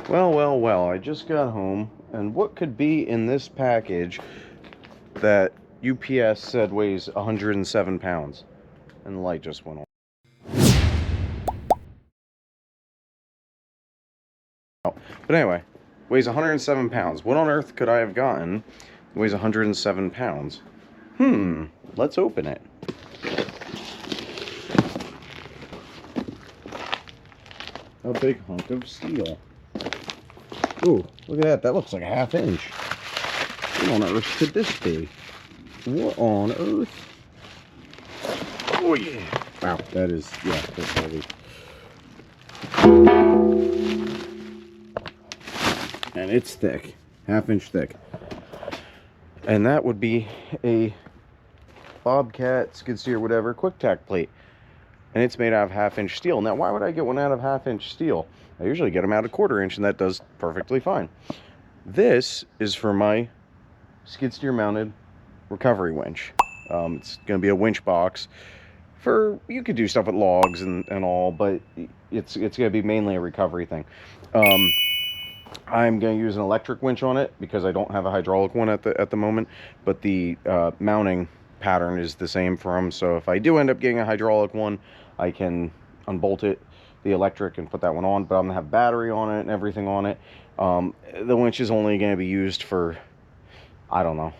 Well, well, well, I just got home, and what could be in this package that UPS said weighs 107 pounds? And the light just went on. But anyway, weighs 107 pounds. What on earth could I have gotten that weighs 107 pounds? Let's open it. A big hunk of steel. Ooh, look at that. That looks like a ½ inch. What on earth could this be? What on earth? Oh, yeah. Wow, that is, yeah, that's heavy. And it's thick. ½ inch thick. And that would be a Bobcat, skid steer, whatever, quick tack plate. And it's made out of ½ inch steel. Now, why would I get one out of ½ inch steel? I usually get them out of 1/4 inch, and that does perfectly fine. This is for my skid steer mounted recovery winch. It's going to be a winch box for, you could do stuff with logs and all, but it's going to be mainly a recovery thing. I'm going to use an electric winch on it because I don't have a hydraulic one at the moment, but the mounting pattern is the same for them. So if I do end up getting a hydraulic one, I can unbolt it, the electric, and put that one on. But I'm going to have battery on it and everything on it. The winch is only going to be used for, I don't know,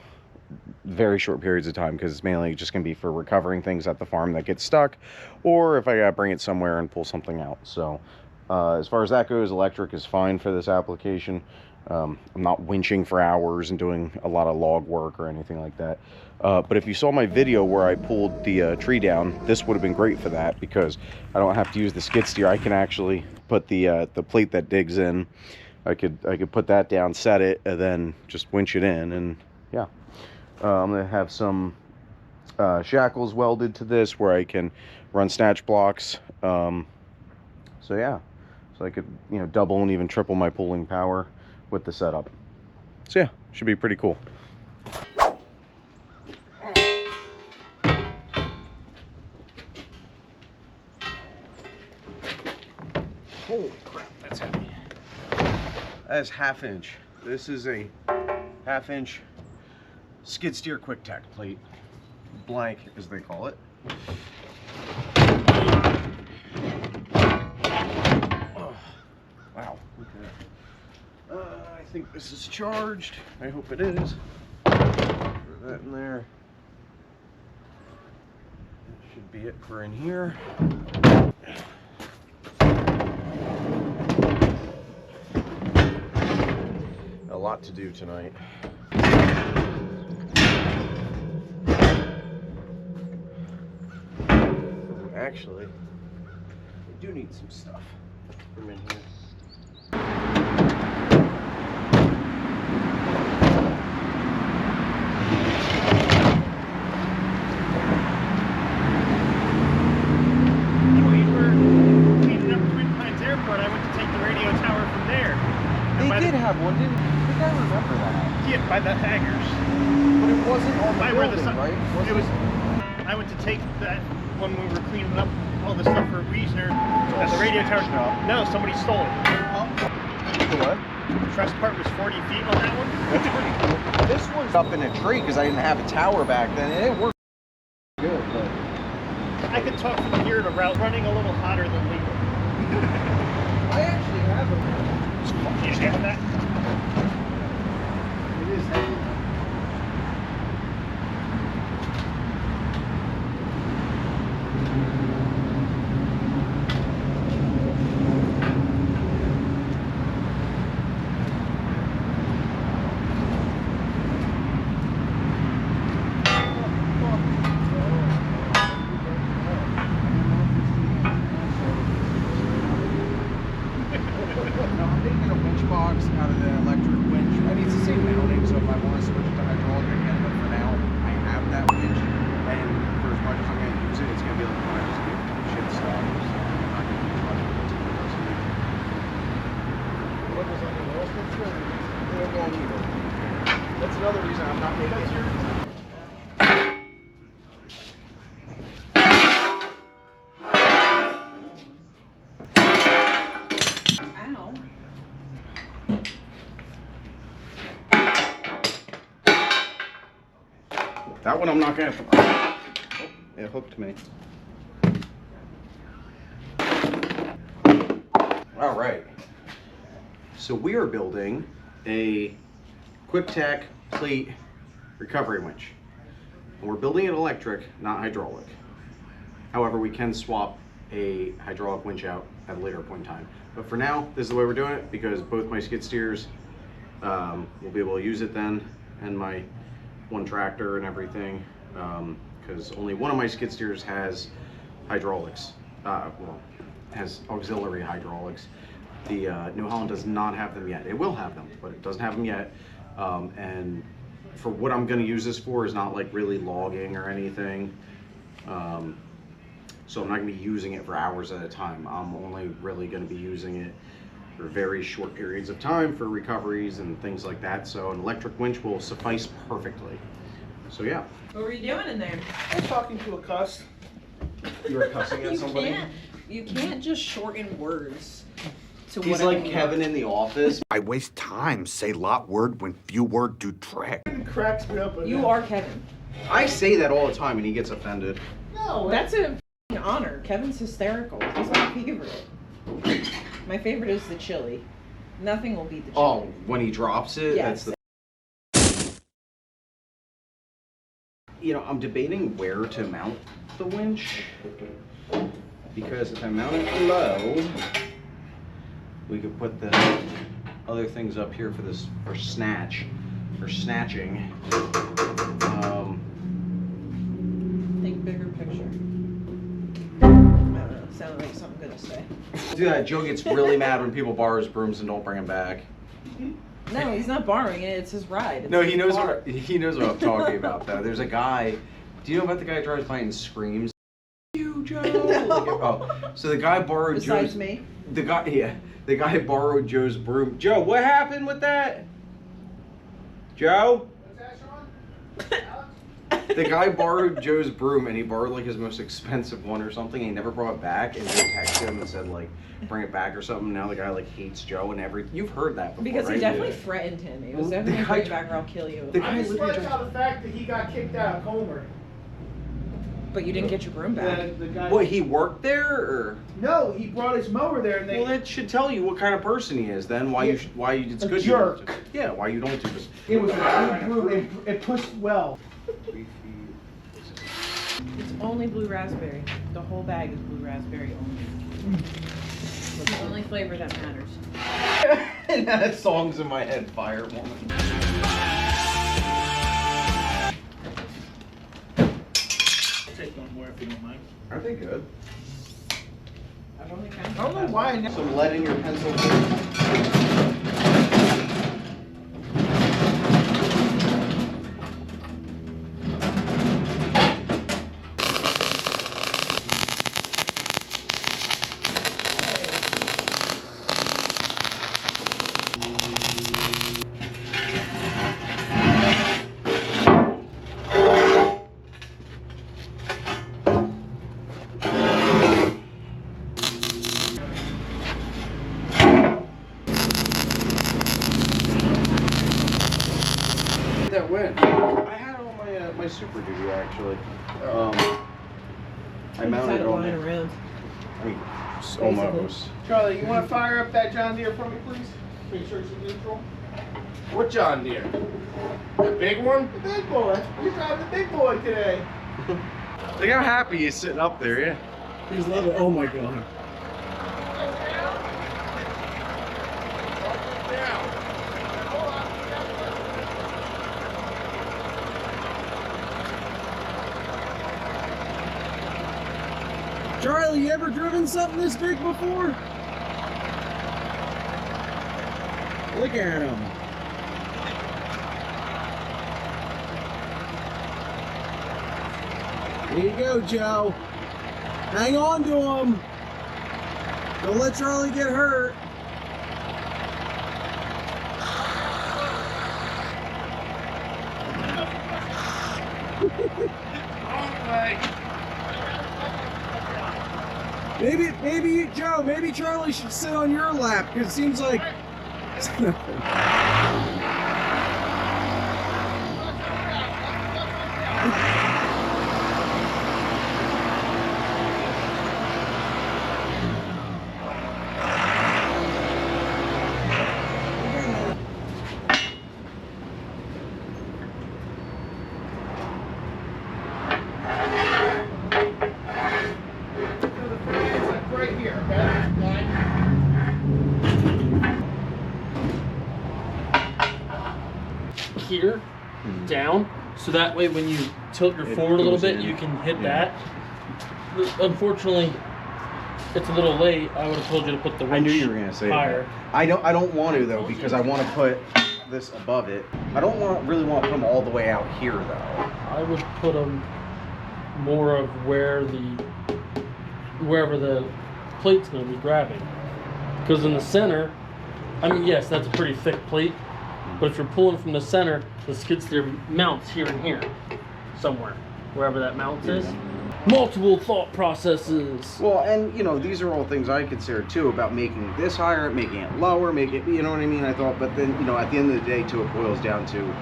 very short periods of time, because it's mainly just going to be for recovering things at the farm that get stuck, or if I got to bring it somewhere and pull something out. So as far as that goes, electric is fine for this application. I'm not winching for hours and doing a lot of log work or anything like that. But if you saw my video where I pulled the tree down, this would have been great for that, because I don't have to use the skid steer. I can actually put the plate that digs in. I could put that down, set it, and then just winch it in, and yeah. I'm going to have some shackles welded to this where I can run snatch blocks. So yeah, so I could, you know, double and even triple my pulling power with the setup. So yeah, should be pretty cool. Holy crap, that's heavy. That is ½ inch. This is a ½ inch skid steer quick tack plate, blank as they call it. Oh, wow, look at that. I think this is charged. I hope it is. Throw that in there. That should be it for in here. A lot to do tonight. Actually, I do need some stuff from in here. When we were cleaning up Twin Pines Airport, I went to take the radio tower from there. They did have one, didn't they? I think I remember that. Yeah, by the hangars. But it wasn't on the By where building, the sun, right? It was. I went to take that when we were cleaning up all the stuff for Wiesner at the radio tower. No, somebody stole it. What? The truss part was 40 feet on that one. That's pretty cool. This one's up in a tree because I didn't have a tower back then, and it worked good. But I could talk from here to route running a little hotter than legal. I actually have a. You have that? It is heavy. Box out of the electric winch. I mean, it's the same mounting, so if I want to switch it to hydraulic, I can. But for now, I have that winch, and for as much as I'm going to use it, it's going to be like when I just get shit stuff. So I'm not going to use much of it. What was on your list? They're going either. That's another reason I'm not making it. That one I'm not gonna have to. Oh, it hooked me. All right. So we are building a quick-tack plate recovery winch. And we're building it electric, not hydraulic. However, we can swap a hydraulic winch out at a later point in time. But for now, this is the way we're doing it because both my skid steers will be able to use it then, and my one tractor and everything, because only one of my skid steers has hydraulics, well, has auxiliary hydraulics. The New Holland does not have them yet. It will have them, but it doesn't have them yet. And for what I'm going to use this for is not like really logging or anything. So I'm not going to be using it for hours at a time. I'm only really going to be using it for very short periods of time for recoveries and things like that. So an electric winch will suffice perfectly. So yeah. What were you doing in there? I was talking to a cuss. You were cussing at somebody? You can't just shorten words to He's whatever like you Kevin want. in The Office. I waste time, say lot word when few word do trick. It cracks me up. You are Kevin. I say that all the time and he gets offended. No, That's a f***ing honor. Kevin's hysterical. He's my favorite. My favorite is the chili. Nothing will beat the chili. Oh, when he drops it, Yes. that's the... You know, I'm debating where to mount the winch. Because if I mount it low, we could put the other things up here for this, for snatching. Think bigger picture. I don't know. Sounded like something good to say. Do that. Joe gets really mad when people borrow his brooms and don't bring them back. No, he's not borrowing it. It's his ride. It's No, he his knows car. what I'm talking about though. There's a guy. Do you know about the guy who drives by and screams? You, Joe. No. Like, oh, so the guy borrowed Besides Joe's. me. The guy borrowed Joe's broom. Joe, what happened with that? Joe? The guy borrowed Joe's broom and he borrowed like his most expensive one or something. And he never brought it back. And Joe texted him and said like, bring it back or something. Now the guy like hates Joe and everything. You've heard that before, Because right? he definitely threatened him. He was Well, definitely the guy bring it back or I'll kill you. the guy I'm literally surprised on the fact that he got kicked out of Comer. But you didn't get your broom back. The guy. What, he worked there or? No, he brought his mower there and they. Well, that should tell you what kind of person he is. Then why it's A good. jerk. You don't do. Yeah, why you don't do this? It was a good broom. It pushed well. It's only blue raspberry. The whole bag is blue raspberry only. It's the only flavor that matters. And that song's in my head, Fire Woman. Take one more if you don't mind. Are they good? I've only found I don't know why. I never. Some lead in your pencil. That went. I had it on my Super Duty actually. I mounted it on lying there. around. I mean, almost. Charlie, you want to fire up that John Deere for me, please? Make sure it's in neutral. What John Deere? The big one? The big boy. You're driving the big boy today. Look how happy he's sitting up there, yeah. He's loving. Oh my god. Charlie, you ever driven something this big before? Look at him. Here you go, Joe. Hang on to him. Don't let Charlie get hurt. Maybe Joe, maybe Charlie should sit on your lap because it seems like. Right here, okay? Here, down, so that way when you tilt your It forward a little goes bit, in. you can hit Yeah. that. Unfortunately, it's a little late. I would have told you to put the winch I knew you were gonna say higher. that. I don't want to though, because I want to put this above it. I don't really want to put them all the way out here though. I would put them more of wherever the plate's going to be grabbing. Because in the center, I mean, yes, that's a pretty thick plate, but if you're pulling from the center, the skid steer mounts here and here, somewhere, wherever that mounts is. Multiple thought processes. Well, and you know, these are all things I consider too about making this higher, making it lower, make it, you know what I mean? I thought, but then, you know, at the end of the day too, it boils down to,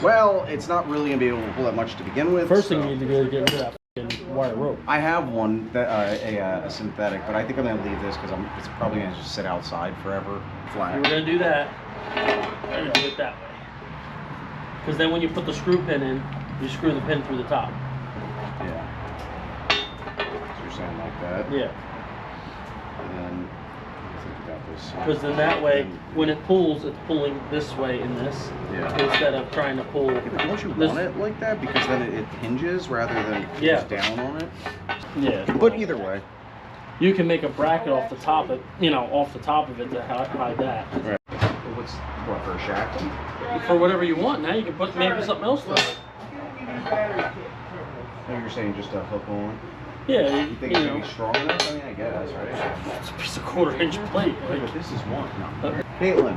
well, it's not really gonna be able to pull that much to begin with. First thing you need to do is get rid of that fucking wire rope. I have one that a synthetic, but I think I'm gonna leave this because it's probably gonna just sit outside forever, If flat. you were going to do that, you're going to do it that way. Because then when you put the screw pin in, you screw the pin through the top. Yeah. So you're saying like that, Yeah. and then think about this. Because then that way, when it pulls, it's pulling this way in this, Yeah. instead of trying to pull Yeah, but don't you this. want it like that because then it hinges rather than Yeah. just down on it? Yeah. But either way. You can make a bracket off the top of, off the top of it to hide that. Right. What's what for a shack? For whatever you want. Now you can put maybe something else through it. So you're saying just a hook on? Yeah, You think it's gonna be strong enough? I mean, I guess, right? it's a piece of 1/4 inch plate. Hey, Like, but this is one. No. Caitlin,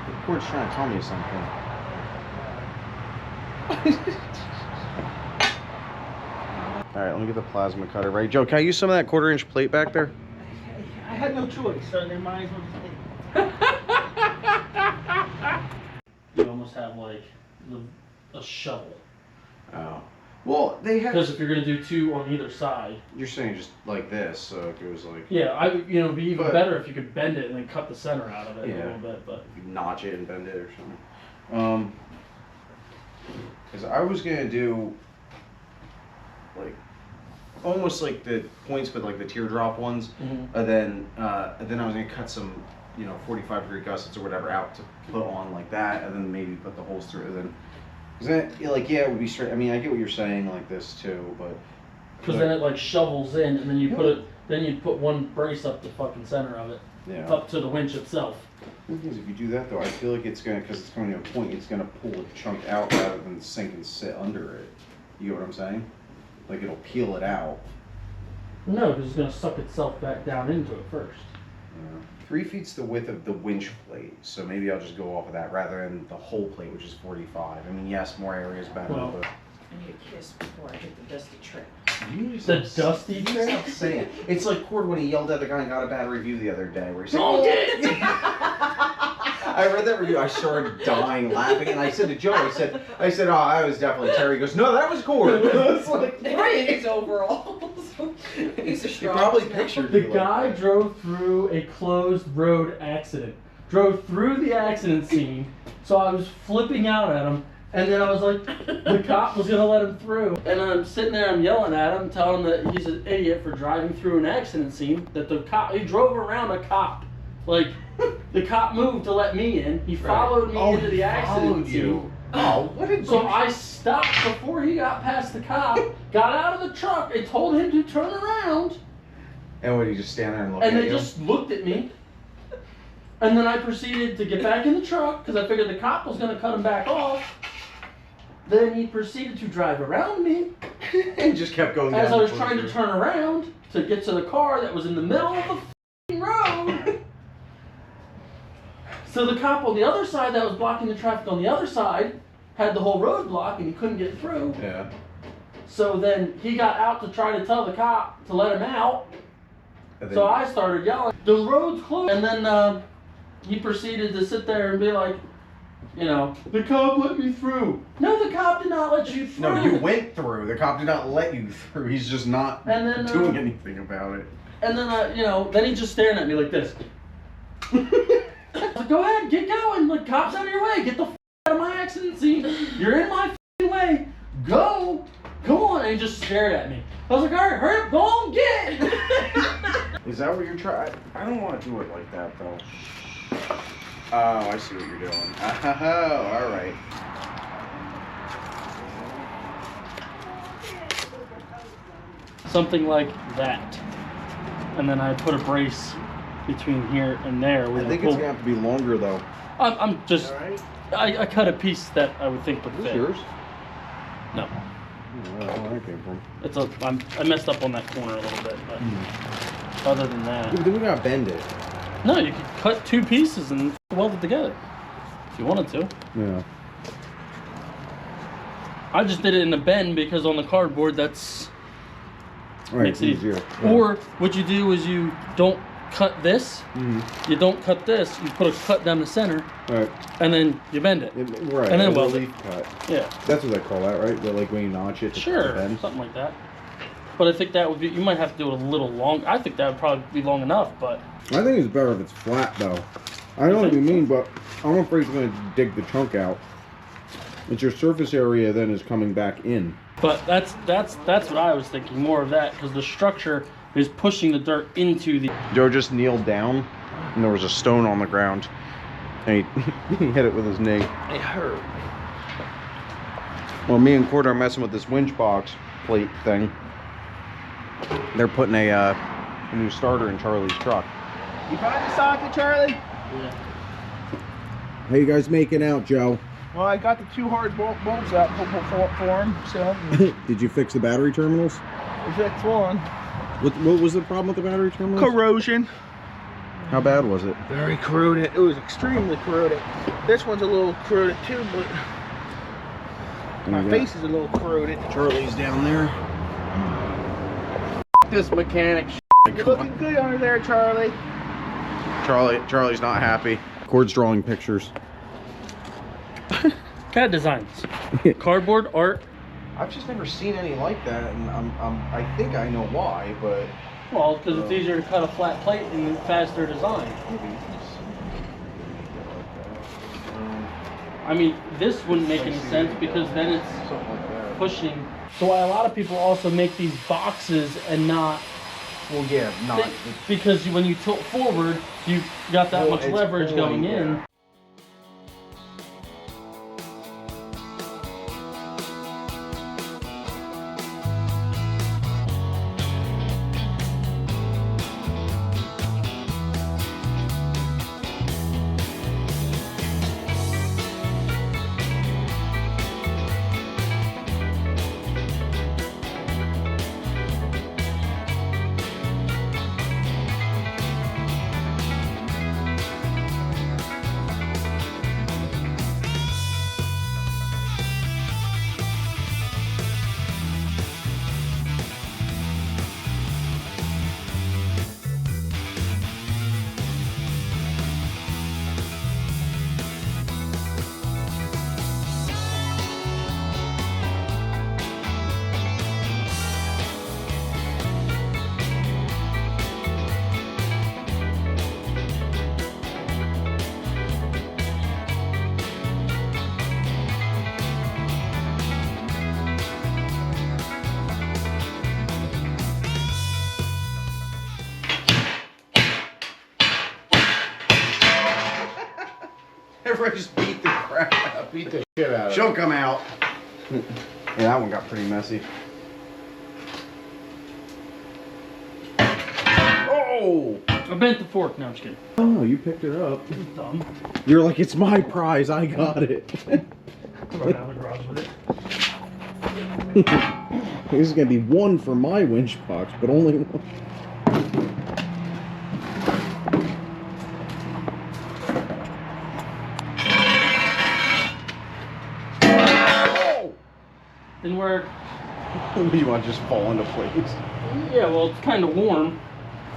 the cord's trying to tell me something. All right, let me get the plasma cutter. Right, Joe, can I use some of that 1/4 inch plate back there? I had no choice, so they might as well just take you almost have like a shovel. Oh. Well, they have. Because if you're gonna do two on either side, You're saying just like this, so it goes like. yeah, it'd be even But- better if you could bend it and then cut the center out of it a Yeah. little bit. But You notch it and bend it or something. Because I was gonna do like almost like the points, but like the teardrop ones, and then I was gonna cut some, 45-degree gussets or whatever out to put on like that, and then maybe put the holes through. And then, cause then, it would be straight. I mean, I get what you're saying like this too, but because then it like shovels in, and then you put it, then you put one brace up the fucking center of it, yeah. up to the winch itself. The thing is, if you do that though, I feel like it's gonna, because it's coming to a point, it's gonna pull a chunk out rather than sink and sit under it. You get what I'm saying? Like it'll peel it out. No, because it's gonna suck itself back down into it first. 3 feet's the width of the winch plate, so maybe I'll just go off of that rather than the whole plate, which is 45. I mean, yes, more area is better, Well, but I need a kiss before I hit the dusty trip. The dusty Stop trick? saying. It's like Cord when he yelled at the guy and got a bad review the other day, where he said, Oh, I read that review. I started dying laughing, and I said to Joe, I said, oh, I was definitely Terry. He goes, no, that was Cord. It's like, Right, his overalls. He's a he strong probably man. pictured The me like guy that. drove through a closed road accident. Drove through the accident scene, so I was flipping out at him, and then I was like, the cop was gonna let him through. And I'm sitting there, I'm yelling at him, telling him that he's an idiot for driving through an accident scene, that the cop, he drove around a cop. Like, the cop moved to let me in, he followed me into the accident scene. Oh, what did So I stopped before he got past the cop, got out of the truck, and told him to turn around, And would he just stand there and look and at they you? just looked at me. And then I proceeded to get back in the truck, because I figured the cop was going to cut him back off. Then he proceeded to drive around me and just kept going as down I was the trying to road. turn around to get to the car that was in the middle of the f***ing road. So the cop on the other side that was blocking the traffic on the other side had the whole road blocked and he couldn't get through. Yeah. So then he got out to try to tell the cop to let him out. And then- So I started yelling, the road's closed. And then he proceeded to sit there and be like, You know, the cop let me through. No, the cop did not let you through. No, you went through. The cop did not let you through. He's just not doing anything about it. And then, you know, then he's just staring at me like this. I was like, go ahead, get going. Like, cop's out of your way. Get the f out of my accident scene. You're in my f***ing way. Go. Come on. And he just stared at me. I was like, all right, hurry up, go on, get. Is that what you're trying? I don't want to do it like that, though. Oh, I see what you're doing. Oh, all right. Something like that. And then I put a brace between here and there. I think it's gonna have to be longer, though. I'm just. Right. I cut a piece that I would think would Is fit. this yours? No. I don't know where that came from. It's a. I messed up on that corner a little bit, but other than that. Yeah, but then we gotta bend it. No, you could cut two pieces and weld it together if you wanted to. Yeah. I just did it in the bend because on the cardboard that's Right, makes it easier. Yeah. Or what you do is you don't cut this. You don't cut this. You put a cut down the center, Right. and then you bend it. Right. And then a weld it. relief cut. Yeah. That's what they call that, right? Like when you notch it. To Sure, bend. something like that. But I think that would be. You might have to do it a little long. I think that would probably be long enough, but. I think it's better if it's flat, though. I know what you mean, but I'm afraid it's going to dig the chunk out. It's your surface area then is coming back in. But that's what I was thinking, more of that, because the structure is pushing the dirt into the. Joe just kneeled down, and there was a stone on the ground, and he hit it with his knee. It hurt. Well, me and Cord are messing with this winch box plate thing. They're putting a new starter in Charlie's truck. You find the socket, Charlie? Yeah. How you guys making out, Joe? Well, I got the two hard bolts out for him, so Did you fix the battery terminals? we fixed one. What was the problem with the battery terminals? Corrosion. How bad was it? Very corroded. It was extremely corroded. This one's a little corroded too, but my face is a little corroded. Charlie's down there. This mechanic. You're looking good under there, Charlie. Charlie's not happy. Cord's drawing pictures. CAD designs. Cardboard art. I've just never seen any like that, and I think I know why, but Well, because it's easier to cut a flat plate and faster design. I mean, this wouldn't make any sense because then it's pushing. So why a lot of people also make these boxes and not. well, yeah, not. Because when you tilt forward, you got that much it's leverage pulling, going in. Everybody just beat the crap. Beat the shit out of it. She'll come out. Yeah, that one got pretty messy. Oh! I bent the fork. No, I'm just kidding. Oh, you picked it up. Dumb. You're like, it's my prize. I got it. Run out of the garage with it. This is gonna be one for my winch box, but only one. Didn't work. You want to just fall into place? Yeah, well, it's kind of warm.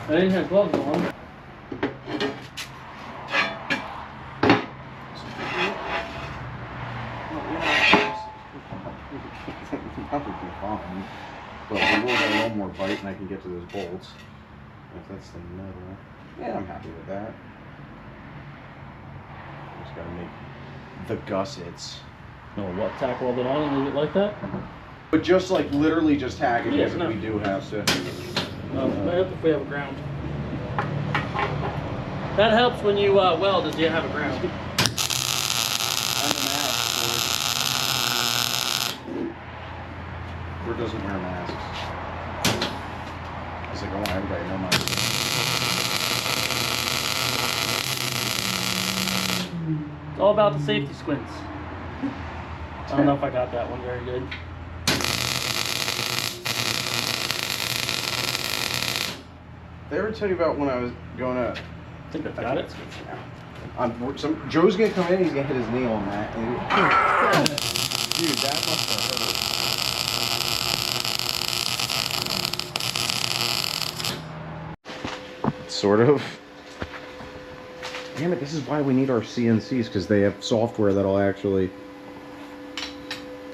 I didn't have gloves on. fine. But we will get a little more bite and I can get to those bolts. If that's the metal. Yeah, I'm happy with that. Just gotta make the gussets. No, what? Tack weld it on and leave it like that? But just like literally just tack it, Yeah, because no. we do have to. If we have a ground. That helps when you weld, is you have a ground. And the mask. Or doesn't wear masks. It's like, I want everybody to know my. It's all about the safety squints. I don't know if I got that one very good. Did I ever tell you about when I was going to? I think I've got it. Joe's gonna come in. He's gonna hit his knee on that. And dude, that must have hurt. Sort of. Damn it! This is why we need our CNCs, because they have software that'll actually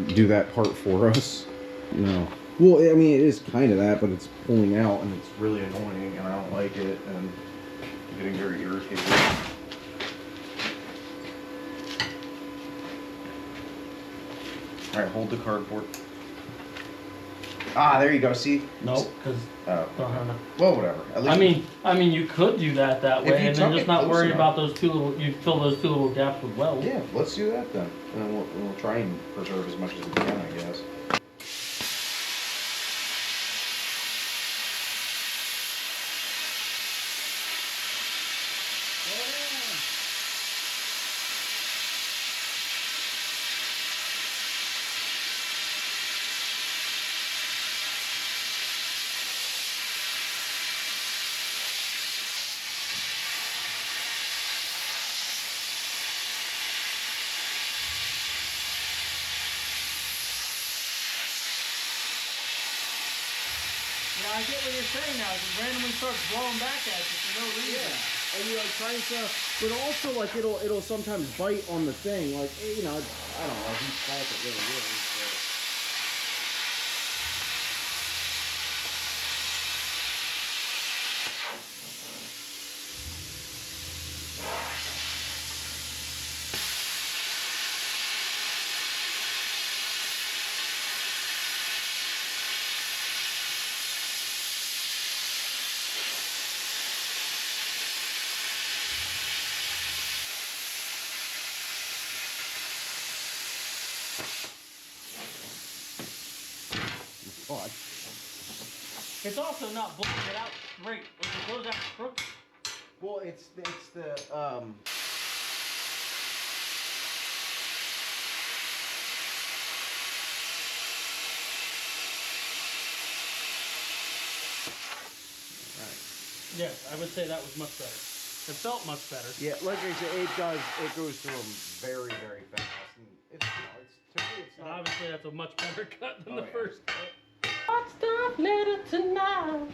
do that part for us. No. Well, I mean, it is kind of that, but it's pulling out, and it's really annoying, and I don't like it, and I'm getting very irritated. All right, hold the cardboard. Ah, there you go. See? Nope, because well, whatever. At least I mean, you could do that If way, you and then tuck just it not close worry enough. about those two little. You fill those two little gaps with weld. yeah, let's do that then, and then we'll try and preserve as much as we can, I guess. Yeah, I get what you're saying now. It randomly starts blowing back at you for no reason. Yeah, and you're like trying to, but also like it'll sometimes bite on the thing. Like you know, I don't know whose fault it really is. But. God. It's also not blowing it out straight. When it blows out crooked. Well, it's the Yes, I would say that was much better. It felt much better. yeah, like I said, it goes through them very, very fast. And it's, to me, it's And not. obviously that's a much better cut than Oh, the yeah. first cut. What's the later tonight?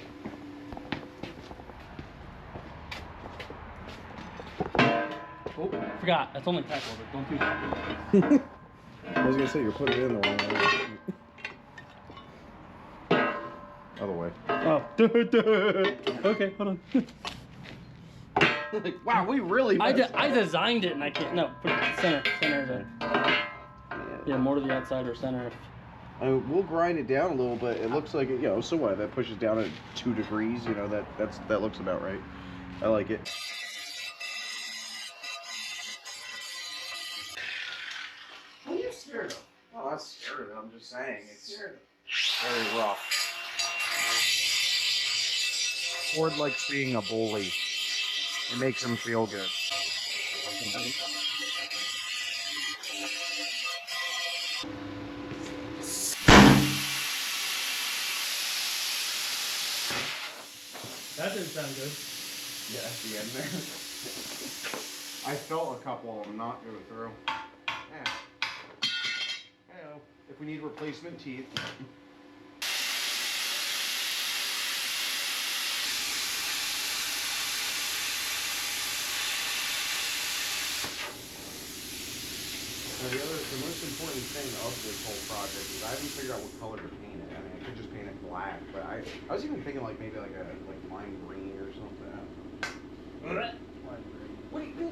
Oh, forgot. That's only tack welded. Don't do that. I was gonna say you're putting it in the wrong way. Other way. Oh. Okay, hold on. Like, wow, we really. I designed it and I can't. No, put it center. Center. Yeah, more to the outside or center. I mean, we'll grind it down a little bit. It looks like it, so what? That pushes down at 2 degrees. That looks about right. I like it. What are you scared of? Oh, I'm not scared of it. I'm just saying it's very rough. Ford likes being a bully. It makes him feel good. That didn't sound good. Yeah, at the end there. I felt a couple of them not go through. Yeah. Hey-o. If we need replacement teeth. Now the most important thing of this whole project is I haven't figured out what color to paint it. black, but I was even thinking like maybe like lime green or something.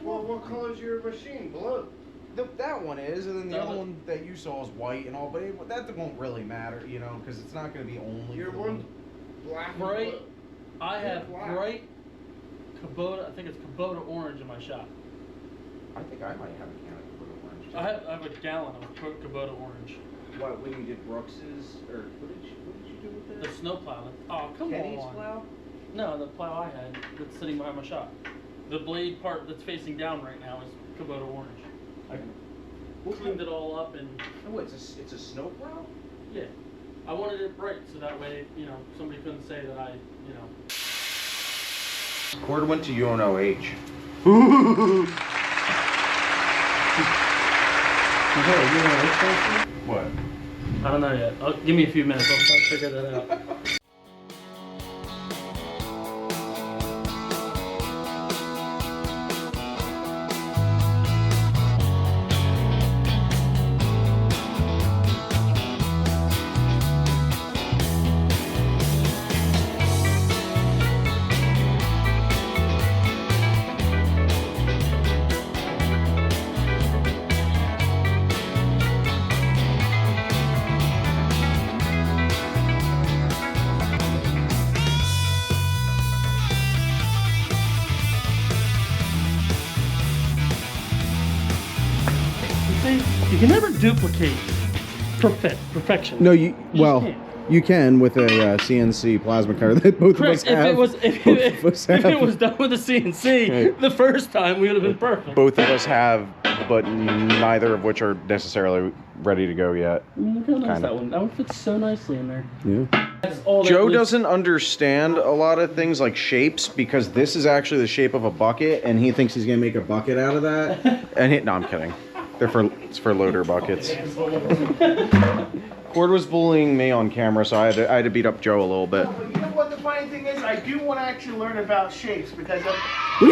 Well, what color's your machine? Blue. That one is, and then the other one that you saw is white and all, but that won't really matter, you know, because it's not going to be only. Your one's black and Bright. blue. I have Black. bright Kubota. I think it's Kubota orange in my shop. I think I might have a can of Kubota orange. Too. I have a gallon of Kubota orange. What, when you did Brooks's, or what did you do with The that? snow plow. Oh, come Kenny's on. plow? No, the plow I had that's sitting behind my shop. The blade part that's facing down right now is Kubota orange. I cleaned it all up and Oh, it's a snow plow? yeah. I wanted it bright so that way, you know, somebody couldn't say that I, you know. Cord went to UNOH. What? I don't know yet. Give me a few minutes. I'll try to figure that out. You can never duplicate perfection. No, you just well, can't. you can with a CNC plasma cutter that both Chris, of us have. if it was done with a CNC, Right. the first time we would have been perfect. Both of us have, but neither of which are necessarily ready to go yet. Look how nice Kinda. that one. That one fits so nicely in there. Yeah. That's all that Joe lives- doesn't understand a lot of things like shapes because this is actually the shape of a bucket, and he thinks he's gonna make a bucket out of that. And no, I'm kidding. It's for loader buckets. Cord was bullying me on camera, so I had to beat up Joe a little bit. But you know what the funny thing is? I do want to actually learn about shapes because What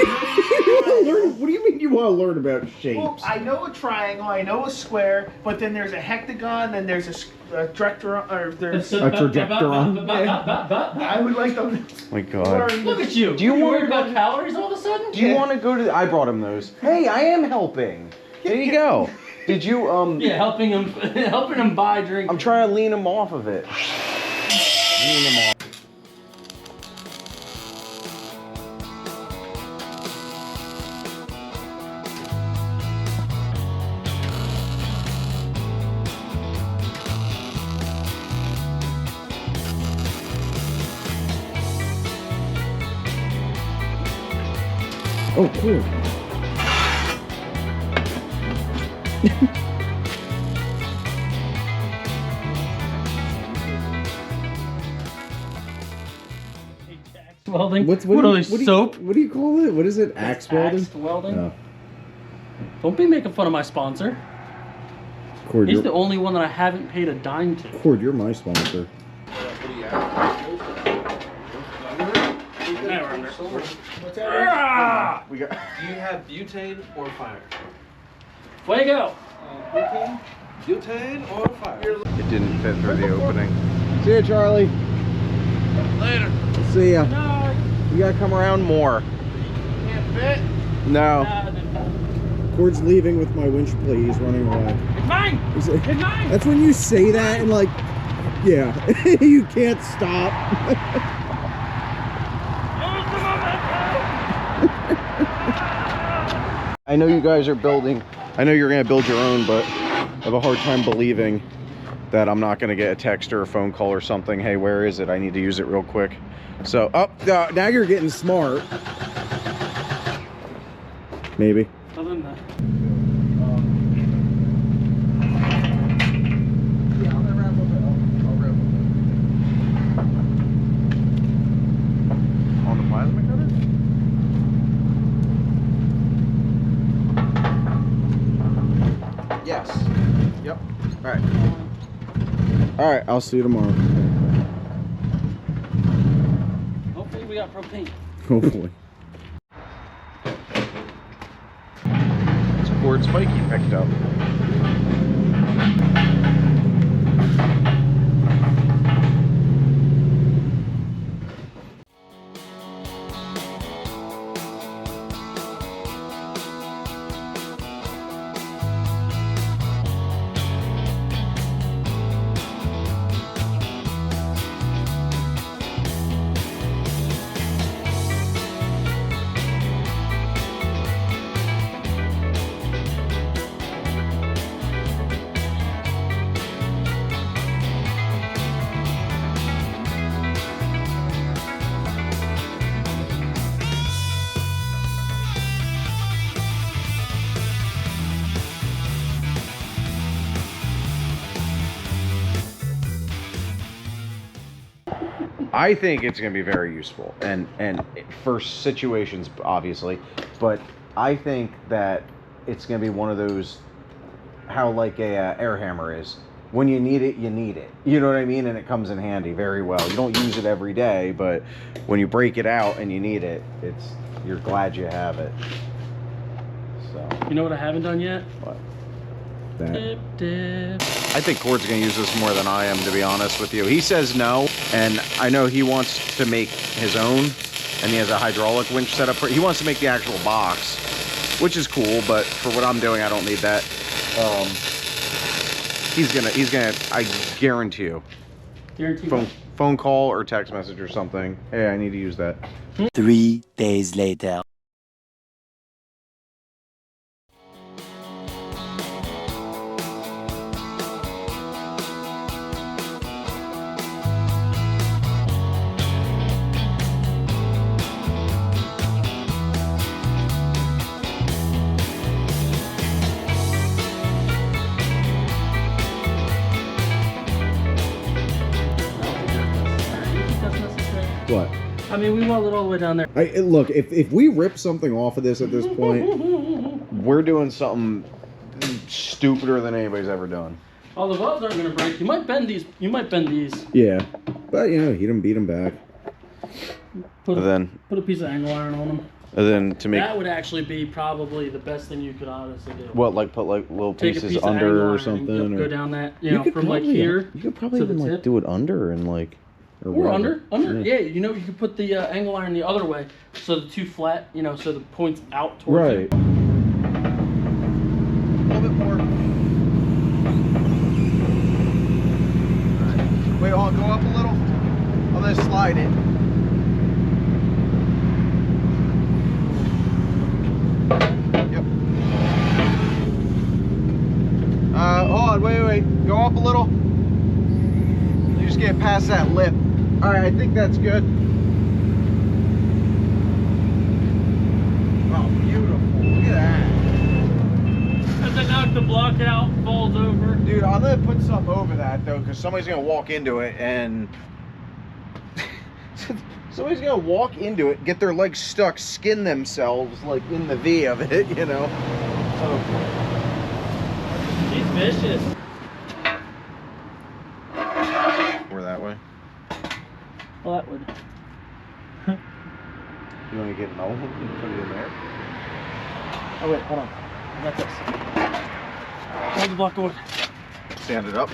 do you mean you want to learn about shapes? well, I know a triangle, I know a square, but then there's a hectagon, then there's a trajectoron, or there's. A trajectoron. I would like to Oh my God. learn. Look at you. Do you You're wanna worried go about calories all of a sudden? Do you want to go to I brought him those. Hey, I am helping. There you go. Did you Yeah, helping him buy drink. I'm trying to lean him off of it. Lean him off. Oh, cool. Welding. What are they, soap? What do you call it? What is it? Axe welding? Axe welding. Oh. Don't be making fun of my sponsor. Cord, He's you're, the only one that I haven't paid a dime to. Cord, you're my sponsor. We got. Do you have butane or fire? Fuego! Butane or fire? It didn't fit through the opening. See ya, Charlie. Later. See ya. No, You gotta come around more. Can't fit. No. Cord's leaving with my winch plate. He's running away. it's mine! Is it- It's mine! That's when you say that and like, yeah, you can't stop. I know you guys are building. I know you're gonna build your own, but I have a hard time believing that I'm not gonna get a text or a phone call or something. Hey, where is it? I need to use it real quick. So, now you're getting smart. Maybe. Other than that. On the plasma cutter? Yes. Yep. Alright. Alright, I'll see you tomorrow. Hopefully we got propane. Oh boy. It's a cord spike you picked up. I think it's going to be very useful, and for situations, obviously, but I think that it's going to be one of those, how like a air hammer is. When you need it, you need it. You know what I mean? And it comes in handy very well. You don't use it every day, but when you break it out and you need it, you're glad you have it. So. You know what I haven't done yet? What? Dip, dip. I think Cord's going to use this more than I am, to be honest with you. He says no, and I know he wants to make his own, and he has a hydraulic winch set up for it. He wants to make the actual box, which is cool, but for what I'm doing, I don't need that. He's gonna, I guarantee you. Guarantee Phone call or text message or something. Hey, I need to use that. 3 days later. What? I mean, we went all the way down there. Look, if we rip something off of this at this point, we're doing something stupider than anybody's ever done. Oh, the welds aren't gonna break. You might bend these. Yeah, but you know, heat them, beat them back. Put a piece of angle iron on them. And then to make That would actually be probably the best thing you could honestly do. what, like put like little Take a pieces piece of under angle or iron something, and or go down that, you know, from like here. You could probably to even the like tip. do it under and like. Or whatever. under, yeah. You know, you could put the angle iron the other way, so the two flat, you know, so the point's out towards Right. it. A little bit more. Wait, I'll go up a little. I'm gonna slide it. Yep. Hold on, wait. Go up a little. You just get past that lip. All right, I think that's good. Oh, beautiful. Look at that. As I knock the block out, falls over. Dude, I'm gonna put something over that though, because somebody's gonna walk into it and somebody's gonna walk into it, get their legs stuck, skin themselves like in the V of it, you know. She's vicious. Or that way. Well, that would. You want to get an old one and put it in there? Oh wait, hold on. I got this. Hold the block of wood. Stand it up.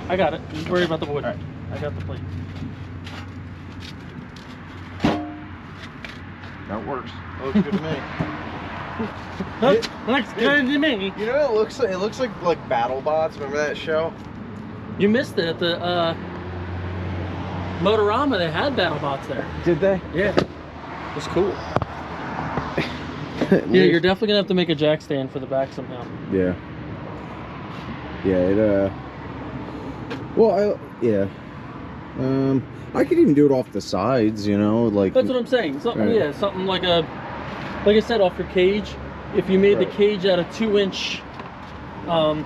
I got it. Just worry about the wood. All right. I got the plate. That works. That looks good to me. Looks good to me. You know what it looks like? It looks like Battle Bots. Remember that show? You missed it at the Motorama. They had BattleBots there. Did they? Yeah. It was cool. Yeah, you're definitely gonna have to make a jack stand for the back somehow. Yeah. Yeah, well, I could even do it off the sides, you know, like. That's what I'm saying. Something, Right. yeah, something like like I said, off your cage. If you made the cage out of 2-inch, well,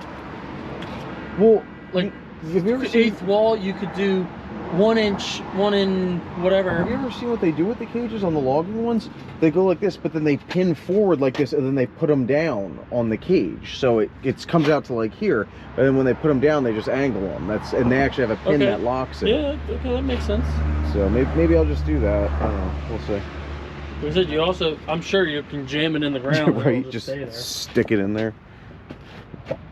like have you ever seen, eighth wall, you could do 1 inch, 1 in whatever. have you ever seen what they do with the cages on the logging ones? They go like this, but then they pin forward like this, and then they put them down on the cage, so it comes out to like here. And then when they put them down, they just angle them. And they actually have a pin that locks it. Yeah, okay, that makes sense. So maybe I'll just do that. I don't know. We'll see. We said you also, I'm sure you can jam it in the ground. and Right, it'll just stay there. stick it in there.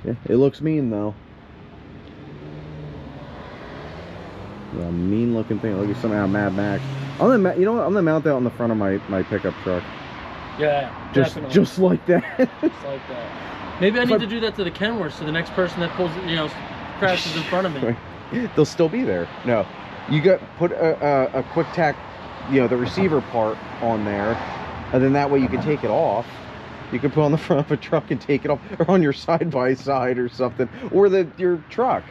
Yeah, it looks mean though. Yeah, mean looking thing. Look at some out of Mad Max. You know what? I'm gonna mount that on the front of my pickup truck. Yeah, definitely. Just like that. Just like that. Maybe I need to do that to the Kenworth, so the next person that pulls, you know, crashes in front of me. They'll still be there. No, you got put a quick tack, you know, the receiver part on there, and then that way you can take it off. You can put on the front of a truck and take it off, or on your side by side or something, or your truck.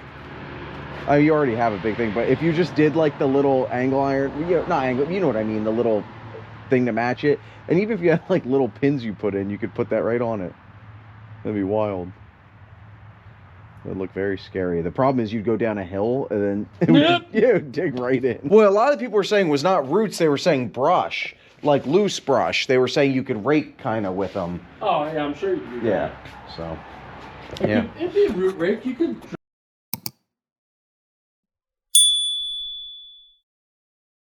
You already have a big thing, but if you just did like the little angle iron, not angle, you know what I mean, the little thing to match it, and even if you had like little pins you put in, you could put that right on it. That'd be wild. It would look very scary. The problem is you'd go down a hill and then it would, it would dig right in. Well, a lot of people were saying was not roots, they were saying brush, like loose brush. They were saying you could rake kind of with them. Oh yeah, I'm sure you could do Yeah, that. so, It yeah. could, it'd be a root rake. You could